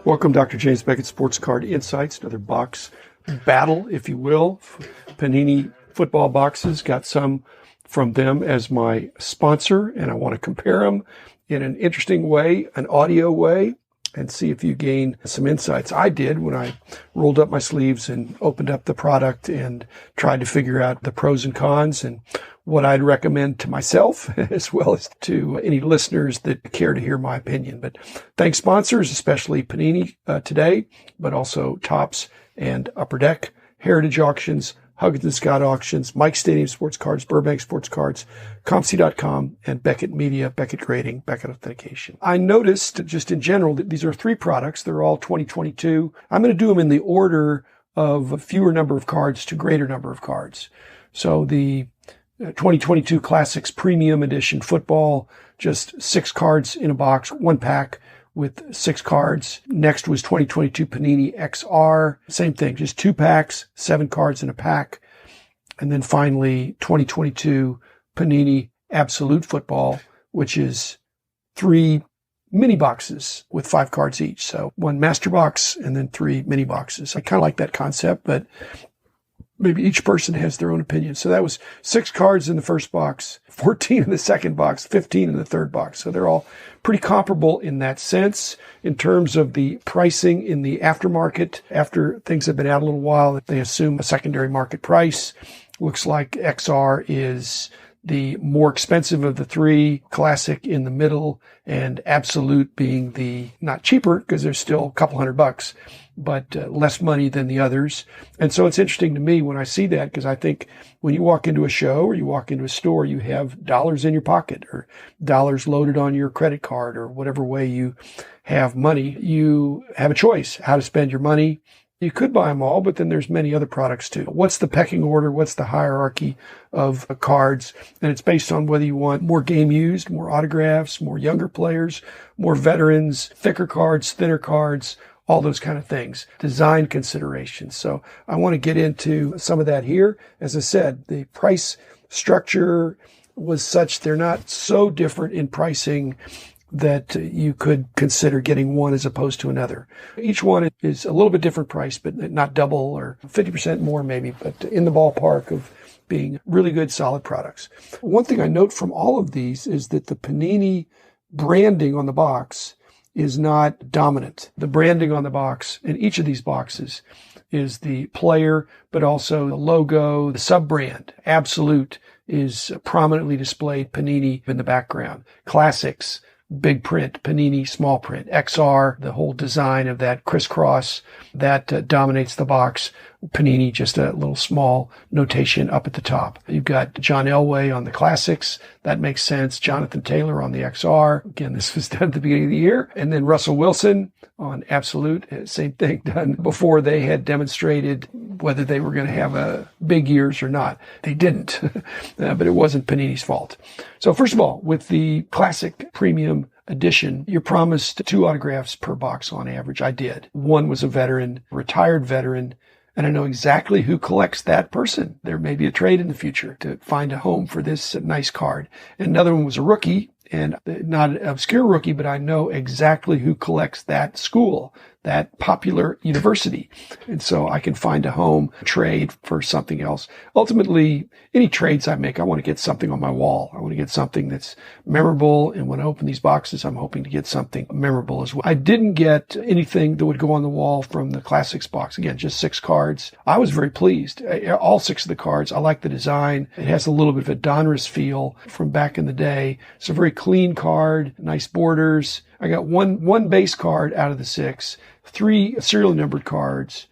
Welcome, Dr. James Beckett, Sports Card Insights, another box battle, if you will. Panini football boxes, got some from them as my sponsor, and I want to compare them in an interesting way, an audio way, and see if you gain some insights. I did when I rolled up my sleeves and opened up the product and tried to figure out the pros and cons and what I'd recommend to myself as well as to any listeners that care to hear my opinion. But thanks sponsors, especially Panini today, but also Topps and Upper Deck, Heritage Auctions, Huggins & Scott Auctions, Mike Stadium Sports Cards, Burbank Sports Cards, ComC.com, and Beckett Media, Beckett Grading, Beckett Authentication. I noticed just in general that these are three products. They're all 2022. I'm going to do them in the order of a fewer number of cards to greater number of cards. So the 2022 Classics Premium Edition Football, just 6 cards in a box, 1 pack with 6 cards. Next was 2022 Panini XR. Same thing, just 2 packs, 7 cards in a pack. And then finally, 2022 Panini Absolute Football, which is 3 mini boxes with 5 cards each. So 1 master box and then 3 mini boxes. I kind of like that concept, but maybe each person has their own opinion. So that was 6 cards in the first box, 14 in the second box, 15 in the third box. So they're all pretty comparable in that sense. In terms of the pricing in the aftermarket, after things have been out a little while, they assume a secondary market price. Looks like XR is the more expensive of the 3, Classic in the middle, and Absolute being the not cheaper because there's still a couple $100, but less money than the others. And so it's interesting to me when I see that, because I think when you walk into a show or you walk into a store, you have dollars in your pocket or dollars loaded on your credit card or whatever way you have money. You have a choice how to spend your money. You could buy them all, but then there's many other products too. What's the pecking order? What's the hierarchy of cards? And it's based on whether you want more game used, more autographs, more younger players, more veterans, thicker cards, thinner cards, all those kind of things. Design considerations. So I want to get into some of that here. As I said, the price structure was such they're not so different in pricing that you could consider getting one as opposed to another. Each one is a little bit different price, but not double or 50% more maybe, but in the ballpark of being really good, solid products. One thing I note from all of these is that the Panini branding on the box is not dominant. The branding on the box in each of these boxes is the player, but also the logo, the sub-brand. Absolute is prominently displayed Panini in the background. Classics, big print, Panini, small print. XR, the whole design of that crisscross, that dominates the box. Panini, just a little small notation up at the top. You've got John Elway on the Classics. That makes sense. Jonathan Taylor on the XR. Again, this was done at the beginning of the year. And then Russell Wilson on Absolute. Same thing done before they had demonstrated whether they were going to have a big years or not. They didn't, but it wasn't Panini's fault. So first of all, with the Classic Premium Edition, you're promised 2 autographs per box on average. I did. One was a veteran, retired veteran, and I know exactly who collects that person. There may be a trade in the future to find a home for this nice card. And another one was a rookie, and not an obscure rookie, but I know exactly who collects that school, that popular university. And so I can find a home, trade for something else. Ultimately, any trades I make, I want to get something on my wall. I want to get something that's memorable. And when I open these boxes, I'm hoping to get something memorable as well. I didn't get anything that would go on the wall from the Classics box. Again, just 6 cards. I was very pleased. All 6 of the cards. I like the design. It has a little bit of a Donruss feel from back in the day. It's a very clean card, nice borders. I got one base card out of the 6, 3 serial numbered cards,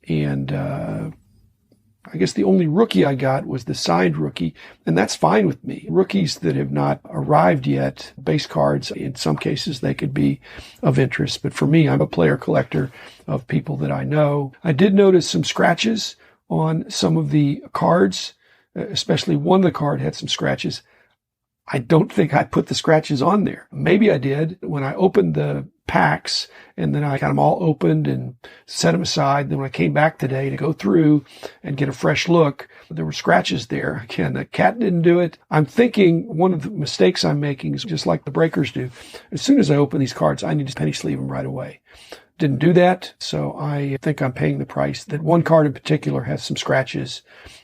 and I guess the only rookie I got was the signed rookie, and that's fine with me. Rookies that have not arrived yet, base cards, in some cases they could be of interest, but for me, I'm a player collector of people that I know. I did notice some scratches on some of the cards, especially one of the card had some scratches. I don't think I put the scratches on there. Maybe I did when I opened the packs, and then I got them all opened and set them aside. Then when I came back today to go through and get a fresh look, there were scratches there. Again, the cat didn't do it. I'm thinking one of the mistakes I'm making is just like the breakers do. As soon as I open these cards, I need to penny sleeve them right away. didn't do that. So I think I'm paying the price. That one card in particular has some scratches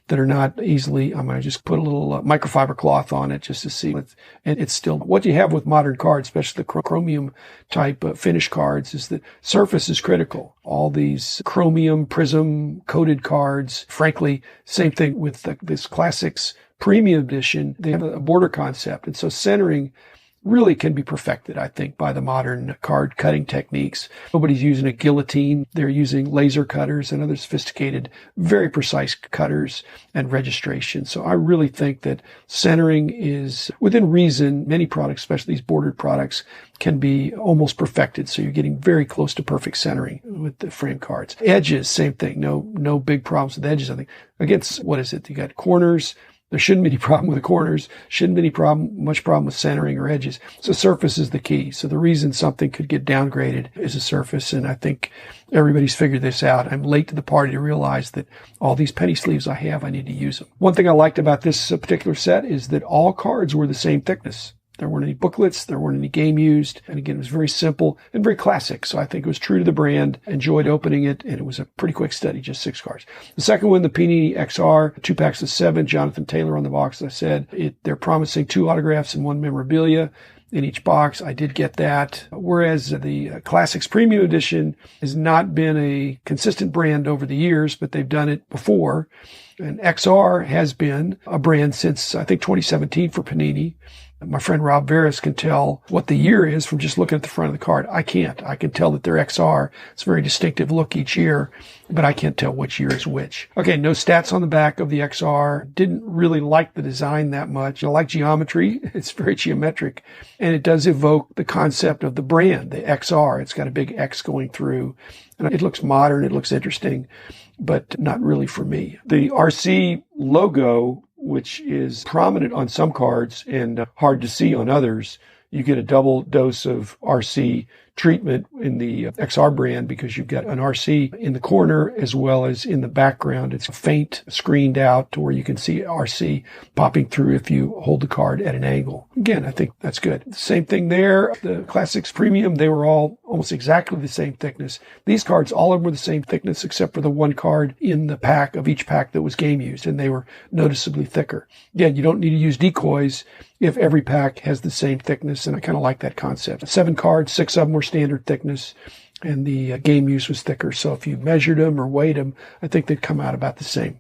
that are not easily. I'm going to just put a little microfiber cloth on it just to see. And it's still what you have with modern cards, especially the chromium type finish cards, is that surface is critical. All these chromium prism coated cards, frankly, same thing with this Classics Premium Edition. They have a border concept. And so centering really can be perfected, I think, by the modern card cutting techniques. Nobody's using a guillotine. They're using laser cutters and other sophisticated, very precise cutters and registration. So I really think that centering is within reason. Many products, especially these bordered products, can be almost perfected. So you're getting very close to perfect centering with the frame cards. Edges, same thing. No big problems with edges. I think against, what is it? You got corners. There shouldn't be any problem with the corners. Shouldn't be much problem with centering or edges. So surface is the key. So the reason something could get downgraded is a surface. And I think everybody's figured this out. I'm late to the party to realize that all these penny sleeves I have, I need to use them. One thing I liked about this particular set is that all cards were the same thickness. There weren't any booklets. There weren't any game used. And again, it was very simple and very classic. So I think it was true to the brand. Enjoyed opening it. And it was a pretty quick study, just 6 cards. The second one, the Panini XR, 2 packs of 7. Jonathan Taylor on the box. As I said, they're promising 2 autographs and 1 memorabilia in each box. I did get that. Whereas the Classics Premium Edition has not been a consistent brand over the years, but they've done it before. And XR has been a brand since, I think, 2017 for Panini. My friend Rob Veras can tell what the year is from just looking at the front of the card. I can't. I can tell that they're XR. It's a very distinctive look each year, but I can't tell which year is which. Okay, no stats on the back of the XR. Didn't really like the design that much. I like geometry. It's very geometric, and it does evoke the concept of the brand, the XR. It's got a big X going through, and it looks modern. It looks interesting, but not really for me. The RC logo, which is prominent on some cards and hard to see on others. You get a double dose of RC treatment in the XR brand because you've got an RC in the corner as well as in the background. It's faint, screened out to where you can see RC popping through if you hold the card at an angle. Again, I think that's good. Same thing there. The Classics Premium, they were all almost exactly the same thickness. These cards, all of them were the same thickness except for the one card in the pack of each pack that was game used, and they were noticeably thicker. Again, you don't need to use decoys if every pack has the same thickness, and I kind of like that concept. 7 cards, 6 of them were standard thickness, and the game use was thicker. So if you measured them or weighed them, I think they'd come out about the same.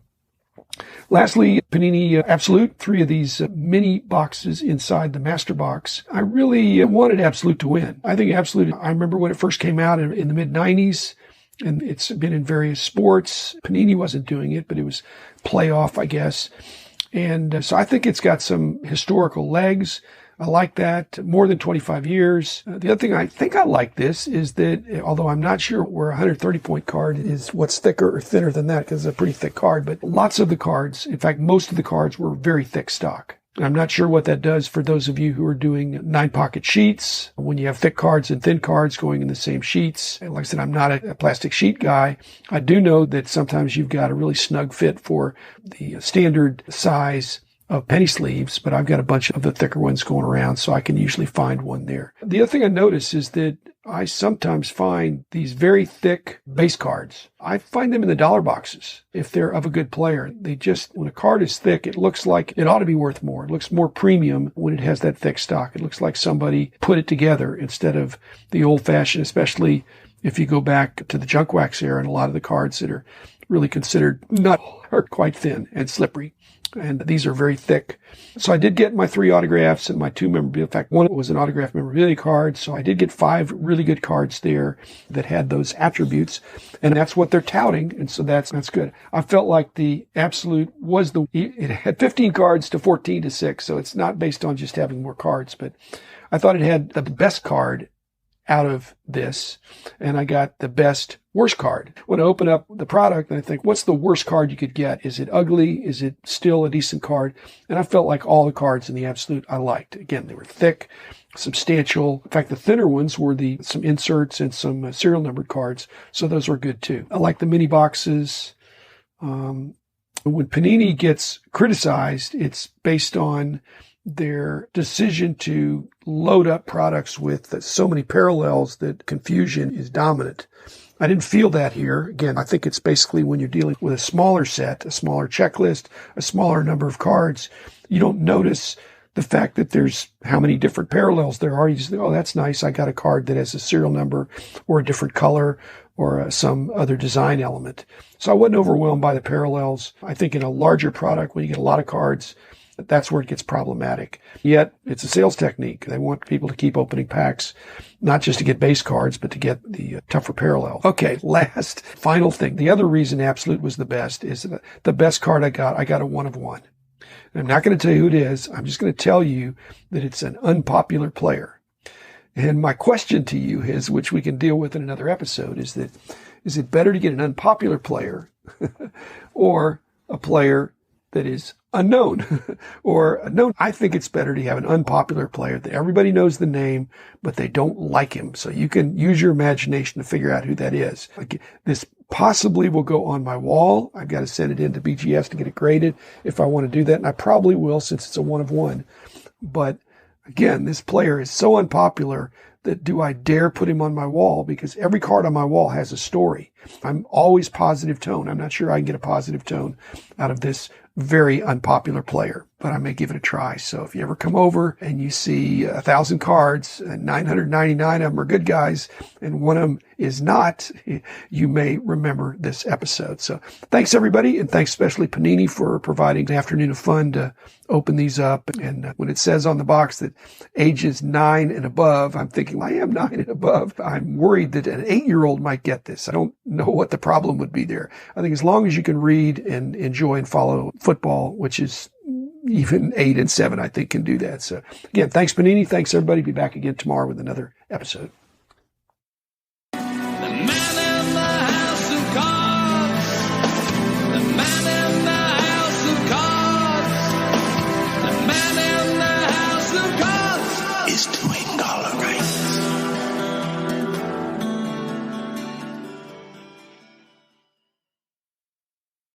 Lastly, Panini Absolute, 3 of these mini boxes inside the master box. I really wanted Absolute to win. I think Absolute, I remember when it first came out in the mid-90s, and it's been in various sports. Panini wasn't doing it, but it was playoff, I guess. And so I think it's got some historical legs. I like that. More than 25 years. The other thing I think I like this is that, although I'm not sure where a 130-point card is, what's thicker or thinner than that, because it's a pretty thick card, but lots of the cards, in fact, most of the cards were very thick stock. I'm not sure what that does for those of you who are doing 9-pocket sheets. When you have thick cards and thin cards going in the same sheets. And like I said, I'm not a plastic sheet guy. I do know that sometimes you've got a really snug fit for the standard size of penny sleeves, but I've got a bunch of the thicker ones going around, so I can usually find one there. The other thing I notice is that I sometimes find these very thick base cards. I find them in the dollar boxes if they're of a good player. When a card is thick, it looks like it ought to be worth more. It looks more premium when it has that thick stock. It looks like somebody put it together instead of the old-fashioned, especially if you go back to the junk wax era and a lot of the cards that are really considered not are quite thin and slippery. And these are very thick. So I did get my 3 autographs and my 2 memorabilia. In fact, one was an autographed memorabilia card. So I did get 5 really good cards there that had those attributes. And that's what they're touting. And so that's good. I felt like the Absolute was it had 15 cards to 14 to 6. So it's not based on just having more cards, but I thought it had the best card out of this, and I got the best worst card. When I open up the product and I think, what's the worst card you could get? Is it ugly? Is it still a decent card? And I felt like all the cards in the Absolute I liked. Again, they were thick, substantial. In fact, the thinner ones were some inserts and some serial numbered cards, so those were good too. I like the mini boxes. When Panini gets criticized, it's based on their decision to load up products with so many parallels that confusion is dominant. I didn't feel that here. Again, I think it's basically when you're dealing with a smaller set, a smaller checklist, a smaller number of cards, you don't notice the fact that there's how many different parallels there are. You just think, oh, that's nice. I got a card that has a serial number or a different color or some other design element. So I wasn't overwhelmed by the parallels. I think in a larger product, when you get a lot of cards, that's where it gets problematic. Yet it's a sales technique. They want people to keep opening packs, not just to get base cards, but to get the tougher parallel. Okay, last, final thing. The other reason Absolute was the best is the best card I got a 1 of 1. I'm not going to tell you who it is. I'm just going to tell you that it's an unpopular player. And my question to you is, which we can deal with in another episode, is it better to get an unpopular player or a player that is unknown or unknown? I think it's better to have an unpopular player that everybody knows the name, but they don't like him. So you can use your imagination to figure out who that is. Like, this possibly will go on my wall. I've got to send it into BGS to get it graded if I want to do that. And I probably will, since it's a 1 of 1. But again, this player is so unpopular that do I dare put him on my wall? Because every card on my wall has a story. I'm always positive tone. I'm not sure I can get a positive tone out of this very unpopular player, but I may give it a try. So if you ever come over and you see 1,000 cards and 999 of them are good guys and one of them is not, you may remember this episode. So thanks everybody. And thanks especially Panini for providing an afternoon of fun to open these up. And when it says on the box that ages 9 and above, I'm thinking, well, I am 9 and above. I'm worried that an 8-year-old might get this. I don't know what the problem would be there. I think as long as you can read and enjoy and follow football, which is even 8 and 7, I think can do that. So again, thanks Panini. Thanks everybody. Be back again tomorrow with another episode.